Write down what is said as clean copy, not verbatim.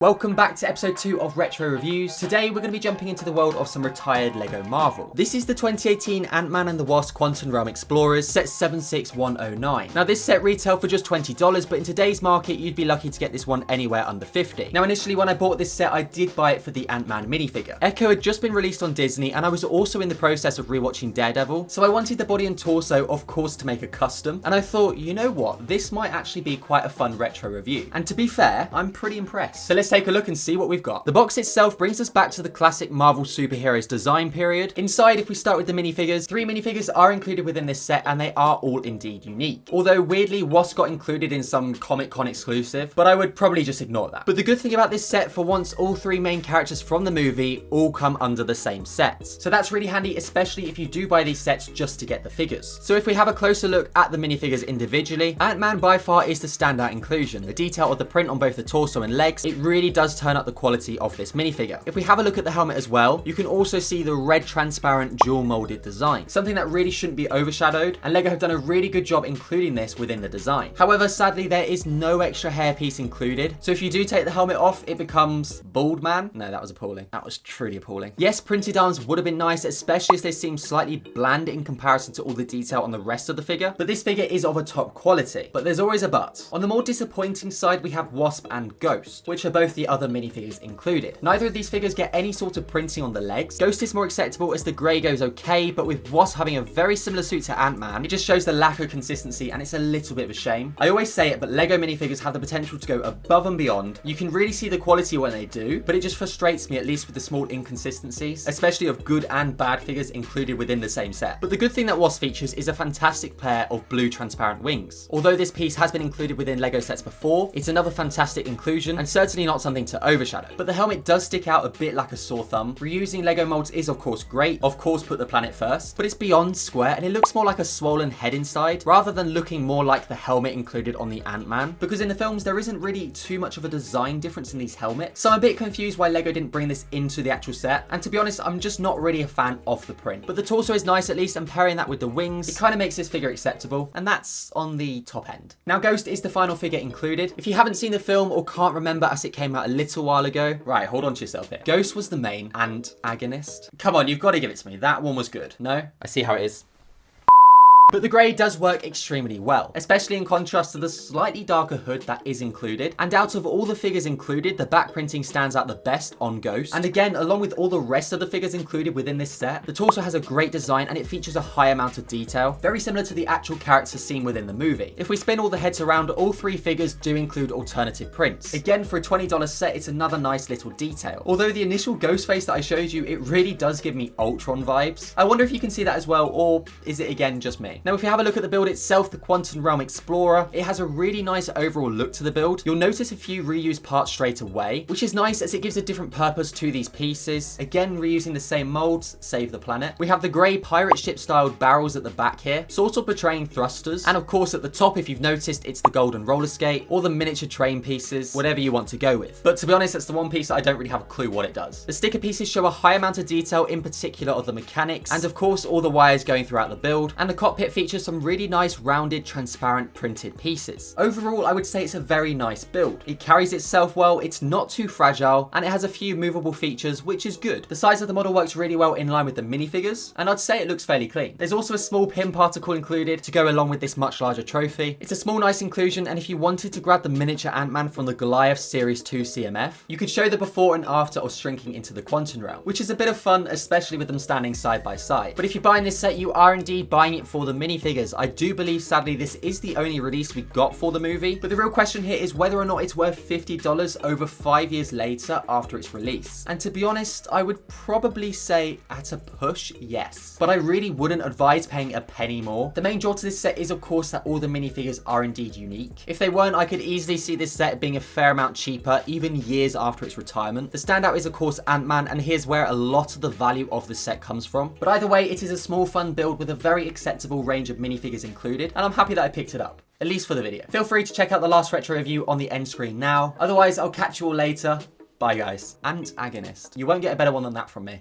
Welcome back to episode 2 of Retro Reviews. Today we're going to be jumping into the world of some retired LEGO Marvel. This is the 2018 Ant-Man and the Wasp Quantum Realm Explorers set 76109. Now this set retailed for just $20, but in today's market you'd be lucky to get this one anywhere under $50. Now initially when I bought this set I did buy it for the Ant-Man minifigure. Echo had just been released on Disney and I was also in the process of rewatching Daredevil, so I wanted the body and torso of course to make a custom, and I thought, you know what, this might actually be quite a fun retro review. And to be fair, I'm pretty impressed. So let's take a look and see what we've got. The box itself brings us back to the classic Marvel superheroes design period. Inside, if we start with the minifigures, 3 minifigures are included within this set and they are all indeed unique. Although weirdly, Wasp got included in some Comic-Con exclusive, but I would probably just ignore that. But the good thing about this set, for once, all 3 main characters from the movie all come under the same sets. So that's really handy, especially if you do buy these sets just to get the figures. So if we have a closer look at the minifigures individually, Ant-Man by far is the standout inclusion. The detail of the print on both the torso and legs, it really does turn up the quality of this minifigure. If we have a look at the helmet as well, you can also see the red transparent dual molded design, something that really shouldn't be overshadowed, and LEGO have done a really good job including this within the design. However, sadly there is no extra hairpiece included, so if you do take the helmet off, it becomes Bald Man. No, that was appalling. That was truly appalling. Yes, printed arms would have been nice, especially as they seem slightly bland in comparison to all the detail on the rest of the figure, but this figure is of a top quality. But there's always a but. On the more disappointing side, we have Wasp and Ghost, which are both the other minifigures included. Neither of these figures get any sort of printing on the legs. Ghost is more acceptable as the grey goes okay, but with Wasp having a very similar suit to Ant-Man, it just shows the lack of consistency and it's a little bit of a shame. I always say it, but LEGO minifigures have the potential to go above and beyond. You can really see the quality when they do, but it just frustrates me, at least with the small inconsistencies, especially of good and bad figures included within the same set. But the good thing that Wasp features is a fantastic pair of blue transparent wings. Although this piece has been included within LEGO sets before, it's another fantastic inclusion and certainly not something to overshadow. But the helmet does stick out a bit like a sore thumb. Reusing LEGO molds is of course great, of course put the planet first, but it's beyond square and it looks more like a swollen head inside, rather than looking more like the helmet included on the Ant-Man, because in the films there isn't really too much of a design difference in these helmets. So I'm a bit confused why LEGO didn't bring this into the actual set, and to be honest, I'm just not really a fan of the print. But the torso is nice at least, and pairing that with the wings, it kind of makes this figure acceptable, and that's on the top end. Now Ghost is the final figure included. If you haven't seen the film or can't remember as it came out a little while ago, right, hold on to yourself here. Ghost was the main antagonist. Come on, you've got to give it to me. That one was good. No? I see how it is. But the grey does work extremely well, especially in contrast to the slightly darker hood that is included. And out of all the figures included, the back printing stands out the best on Ghost. And again, along with all the rest of the figures included within this set, the torso has a great design and it features a high amount of detail, very similar to the actual characters seen within the movie. If we spin all the heads around, all 3 figures do include alternative prints. Again, for a $20 set, it's another nice little detail. Although the initial Ghost face that I showed you, it really does give me Ultron vibes. I wonder if you can see that as well, or is it again just me? Now, if you have a look at the build itself, the Quantum Realm Explorer, it has a really nice overall look to the build. You'll notice a few reused parts straight away, which is nice as it gives a different purpose to these pieces. Again, reusing the same molds, save the planet. We have the grey pirate ship styled barrels at the back here, sort of portraying thrusters. And of course at the top, if you've noticed, it's the golden roller skate or the miniature train pieces, whatever you want to go with. But to be honest, that's the one piece that I don't really have a clue what it does. The sticker pieces show a high amount of detail, in particular of the mechanics, and of course all the wires going throughout the build. And the cockpit features some really nice rounded transparent printed pieces. Overall, I would say it's a very nice build. It carries itself well, it's not too fragile, and it has a few movable features, which is good. The size of the model works really well in line with the minifigures, and I'd say it looks fairly clean. There's also a small pin particle included to go along with this much larger trophy. It's a small nice inclusion, and if you wanted to grab the miniature Ant-Man from the Goliath Series 2 CMF, you could show the before and after of shrinking into the Quantum Realm, which is a bit of fun, especially with them standing side by side. But if you're buying this set, you are indeed buying it for the minifigures. I do believe, sadly, this is the only release we got for the movie, but the real question here is whether or not it's worth $50 over 5 years later after its release. And to be honest, I would probably say at a push, yes. But I really wouldn't advise paying a penny more. The main draw to this set is, of course, that all the minifigures are indeed unique. If they weren't, I could easily see this set being a fair amount cheaper, even years after its retirement. The standout is, of course, Ant-Man, and here's where a lot of the value of the set comes from. But either way, it is a small, fun build with a very acceptable range of minifigures included, and I'm happy that I picked it up, at least for the video. Feel free to check out the last retro review on the end screen now. Otherwise, I'll catch you all later. Bye guys. Antagonist. You won't get a better one than that from me.